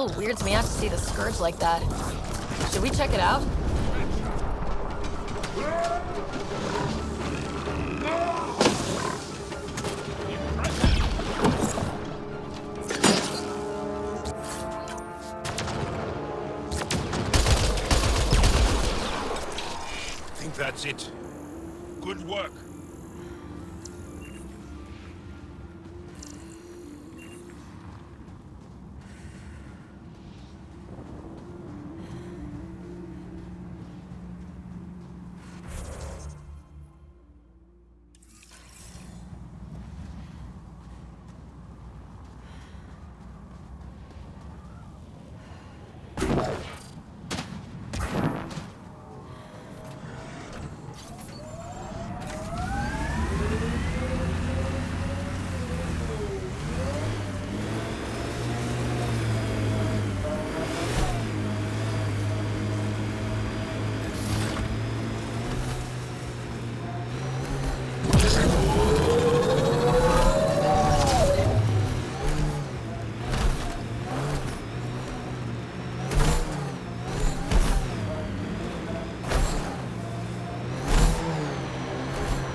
Still weirds me out to see the Scourge like that. Should we check it out? I think that's it. Good work.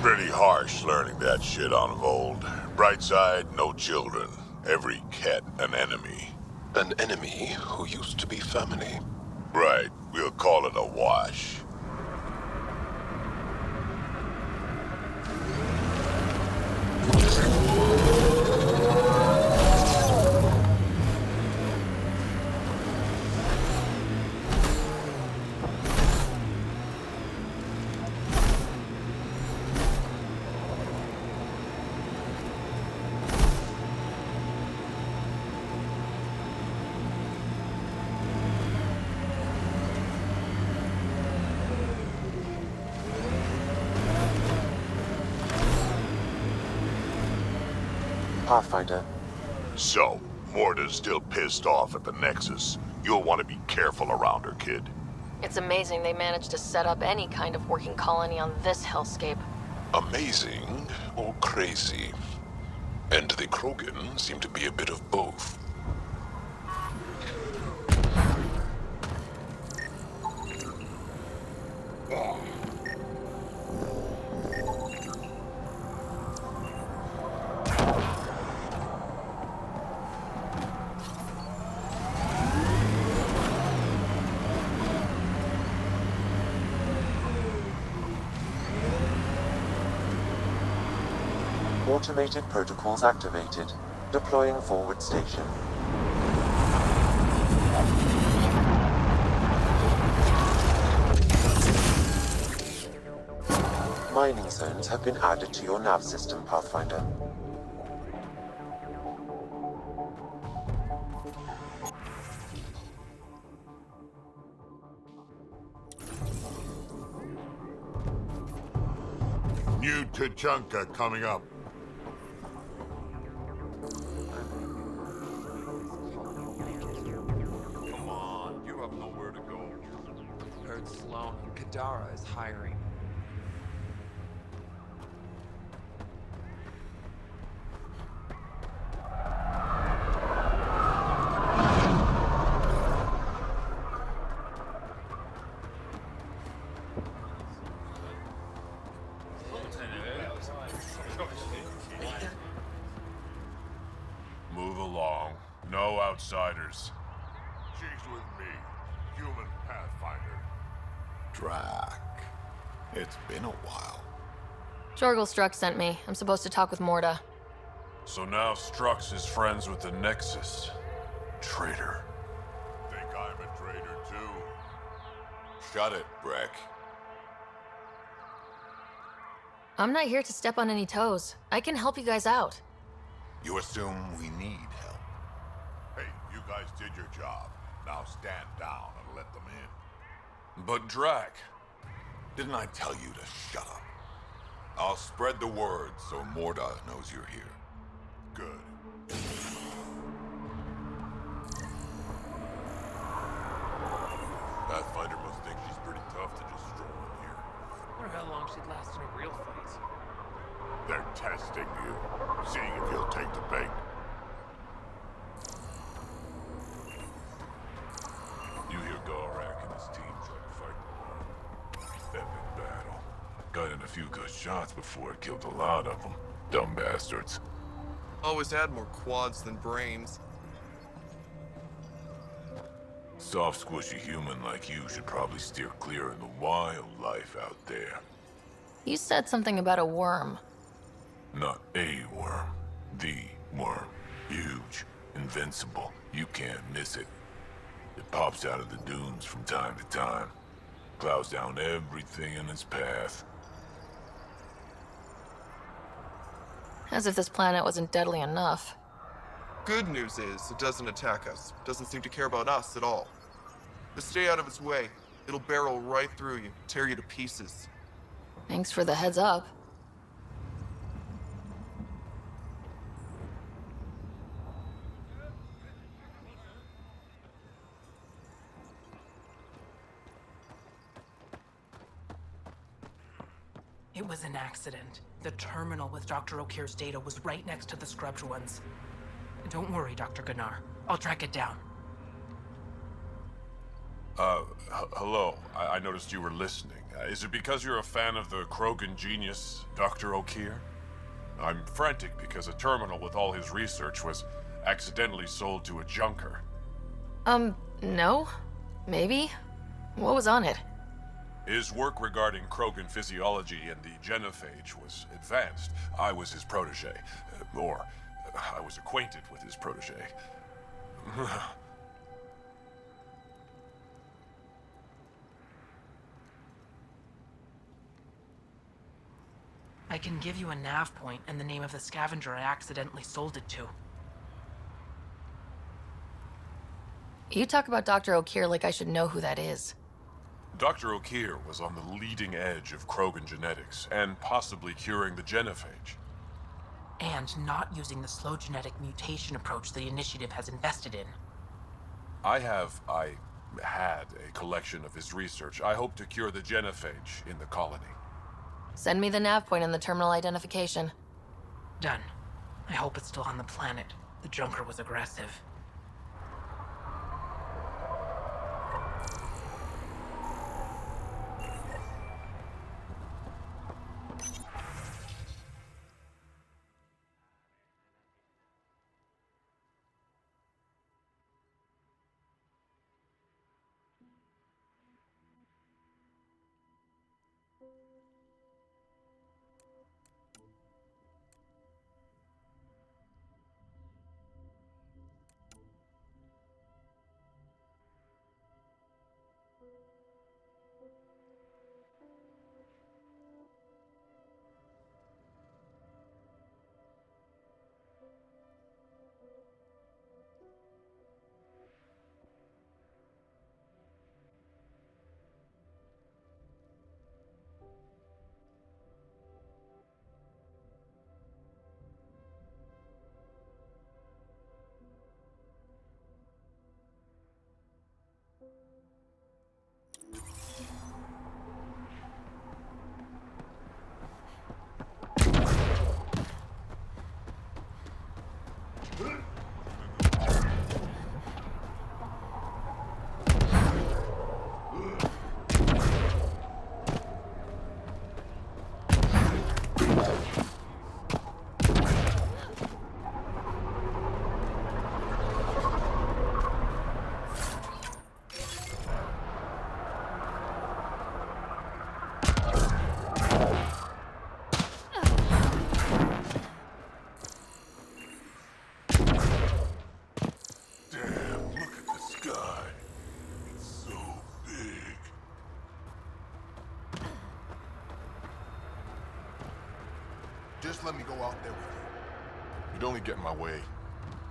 Pretty harsh learning that shit on Vold. Bright side, no children. Every cat an enemy. An enemy who used to be family. Right, we'll call it a wash. Pathfinder. So, Morta's still pissed off at the Nexus. You'll want to be careful around her, kid. It's amazing they managed to set up any kind of working colony on this hellscape. Amazing or crazy. And the Krogan seem to be a bit of both. Automated protocols activated. Deploying forward station. Mining zones have been added to your nav system, Pathfinder. New Tachanka coming up. Come on, you have nowhere to go. Heard Sloan and Kadara is hiring. Move along. No outsiders. She's with me, human Pathfinder. Drac. It's been a while. Jorgel Struck sent me. I'm supposed to talk with Morta. So now Strux is friends with the Nexus. Traitor. Think I'm a traitor too? Shut it, Breck. I'm not here to step on any toes. I can help you guys out. You assume we need help. Hey, you guys did your job. Now stand down and let them in. But Drac. Didn't I tell you to shut up? I'll spread the word so Morta knows you're here. Good. Pathfinder must think she's pretty tough to just stroll in here. Wonder how long she'd last in a real fight. They're testing you, seeing if you'll take the bait. shots before it killed a lot of them. Dumb bastards. Always had more quads than brains. Soft, squishy human like you should probably steer clear of the wildlife out there. You said something about a worm. Not a worm. The worm. Huge. Invincible. You can't miss it. It pops out of the dunes from time to time. Plows down everything in its path. As if this planet wasn't deadly enough. Good news is, it doesn't attack us. Doesn't seem to care about us at all. Just stay out of its way. It'll barrel right through you, tear you to pieces. Thanks for the heads up. It was an accident. The terminal with Dr. O'Keefe's data was right next to the scrubbed ones. Don't worry, Dr. Gunnar. I'll track it down. Hello. I noticed you were listening. Is it because you're a fan of the Krogan genius, Dr. O'Keefe? I'm frantic because a terminal with all his research was accidentally sold to a junker. No? Maybe? What was on it? His work regarding Krogan physiology and the genophage was advanced. I was his protege. Or, I was acquainted with his protege. I can give you a nav point and the name of the scavenger I accidentally sold it to. You talk about Dr. O'Keefe like I should know who that is. Dr. O'Keefe was on the leading edge of Krogan genetics, and possibly curing the genophage. And not using the slow genetic mutation approach the Initiative has invested in. I had a collection of his research. I hope to cure the genophage in the colony. Send me the nav point and the terminal identification. Done. I hope it's still on the planet. The junker was aggressive. Just let me go out there with you. You'd only get in my way.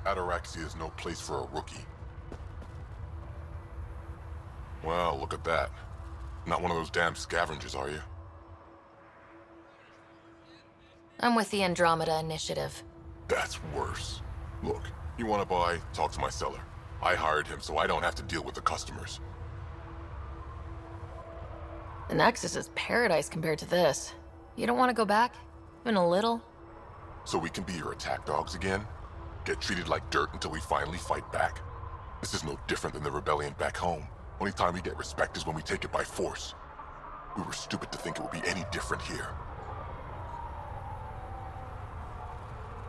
Ataraxia is no place for a rookie. Well, look at that. Not one of those damn scavengers, are you? I'm with the Andromeda Initiative. That's worse. Look, you want to buy? Talk to my seller. I hired him so I don't have to deal with the customers. The Nexus is paradise compared to this. You don't want to go back? Even a little? So we can be your attack dogs again? Get treated like dirt until we finally fight back? This is no different than the rebellion back home. Only time we get respect is when we take it by force. We were stupid to think it would be any different here.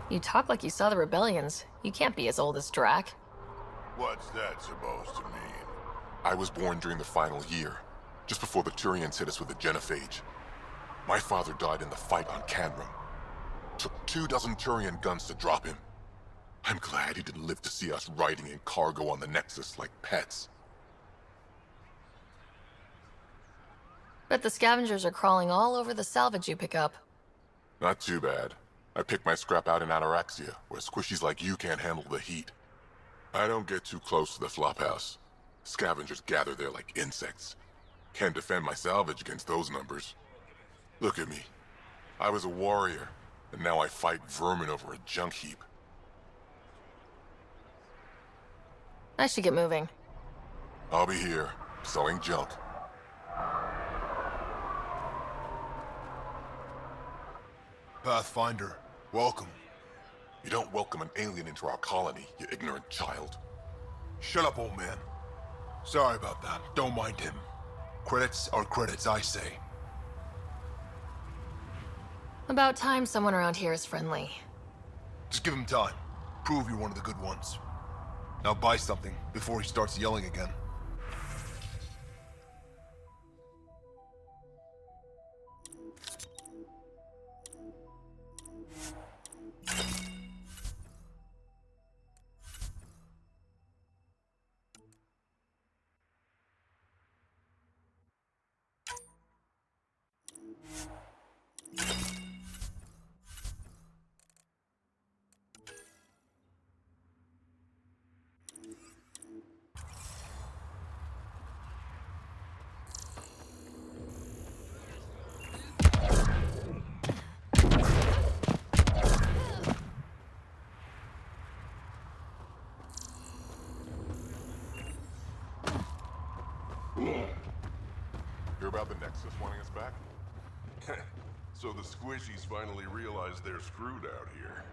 You talk like you saw the rebellions. You can't be as old as Drac. What's that supposed to mean? I was born during the final year, just before the Turians hit us with the genophage. My father died in the fight on Canrum. Took 24 Turian guns to drop him. I'm glad he didn't live to see us riding in cargo on the Nexus like pets. Bet the scavengers are crawling all over the salvage you pick up. Not too bad. I pick my scrap out in Ataraxia, where squishies like you can't handle the heat. I don't get too close to the flophouse. Scavengers gather there like insects. Can't defend my salvage against those numbers. Look at me. I was a warrior, and now I fight vermin over a junk heap. I should get moving. I'll be here, selling junk. Pathfinder, welcome. You don't welcome an alien into our colony, you ignorant child. Shut up, old man. Sorry about that. Don't mind him. Credits are credits, I say. About time someone around here is friendly. Just give him time. Prove you're one of the good ones. Now buy something before he starts yelling again. Hear about the Nexus wanting us back? So the squishies finally realize they're screwed out here.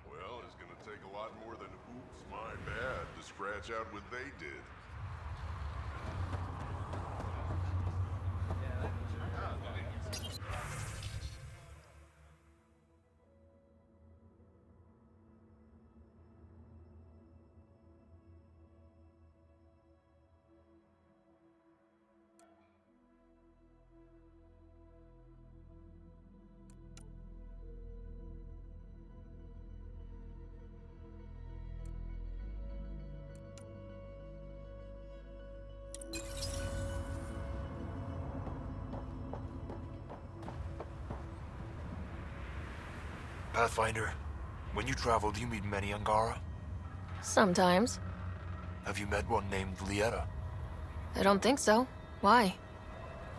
Well, it's gonna take a lot more than oops, my bad to scratch out what they did. Pathfinder, when you travel, do you meet many Angara? Sometimes. Have you met one named Lieta? I don't think so. Why?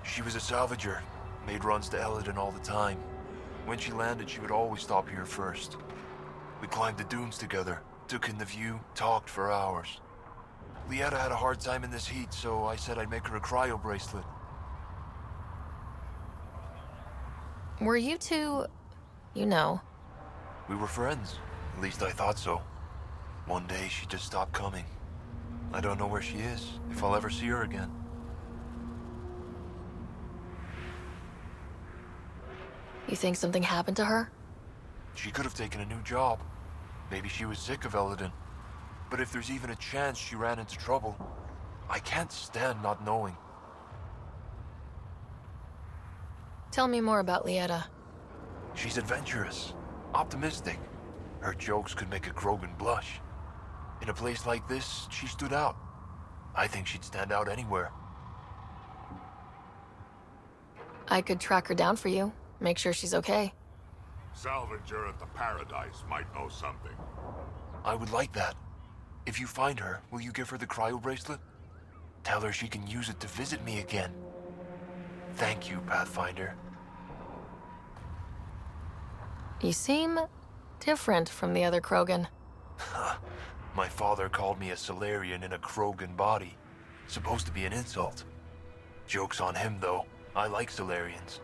She was a salvager, made runs to Elodin all the time. When she landed, she would always stop here first. We climbed the dunes together, took in the view, talked for hours. Lieta had a hard time in this heat, so I said I'd make her a cryo bracelet. Were you two... you know... We were friends. At least I thought so. One day she just stopped coming. I don't know where she is, if I'll ever see her again. You think something happened to her? She could have taken a new job. Maybe she was sick of Elodin. But if there's even a chance she ran into trouble, I can't stand not knowing. Tell me more about Lieta. She's adventurous, optimistic. Her jokes could make a Krogan blush. In a place like this, she stood out. I think she'd stand out anywhere. I could track her down for you. Make sure she's okay. Salvager at the Paradise might know something. I would like that. If you find her, will you give her the cryo bracelet? Tell her she can use it to visit me again. Thank you, Pathfinder. You seem different from the other Krogan. My father called me a Solarian in a Krogan body. Supposed to be an insult. Joke's on him, though. I like Solarians.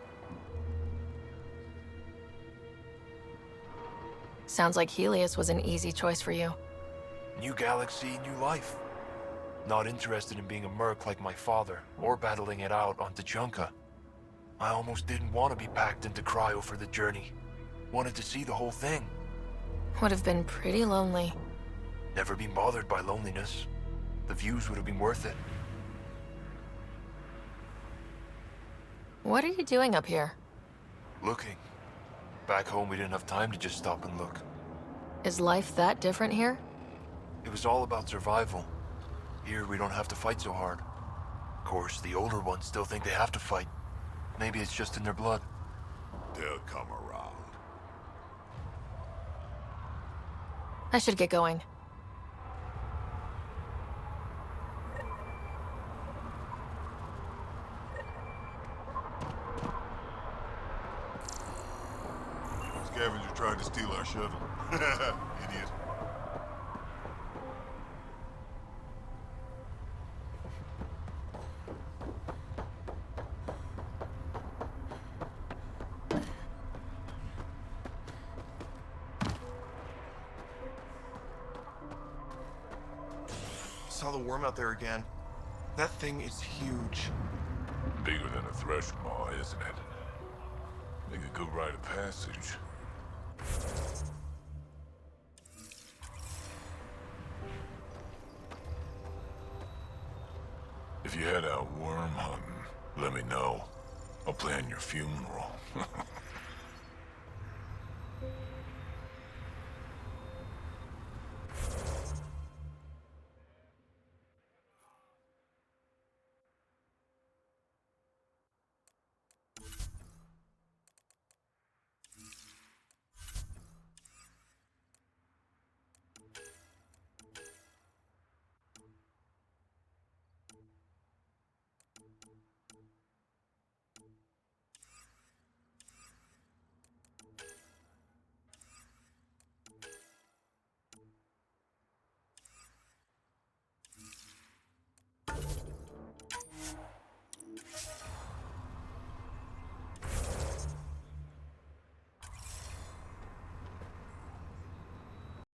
Sounds like Helios was an easy choice for you. New galaxy, new life. Not interested in being a merc like my father, or battling it out on Tachanka. I almost didn't want to be packed into cryo for the journey. Wanted to see the whole thing. Would have been pretty lonely. Never been bothered by loneliness. The views would have been worth it. What are you doing up here? Looking. Back home, we didn't have time to just stop and look. Is life that different here? It was all about survival. Here, we don't have to fight so hard. Of course, the older ones still think they have to fight. Maybe it's just in their blood. They'll come around. I should get going. Scavenger tried to steal our shuttle. Idiot. Saw the worm out there again. That thing is huge. Bigger than a thresh maw, isn't it? Make a good rite of passage. If you head out worm hunting, let me know. I'll plan your funeral.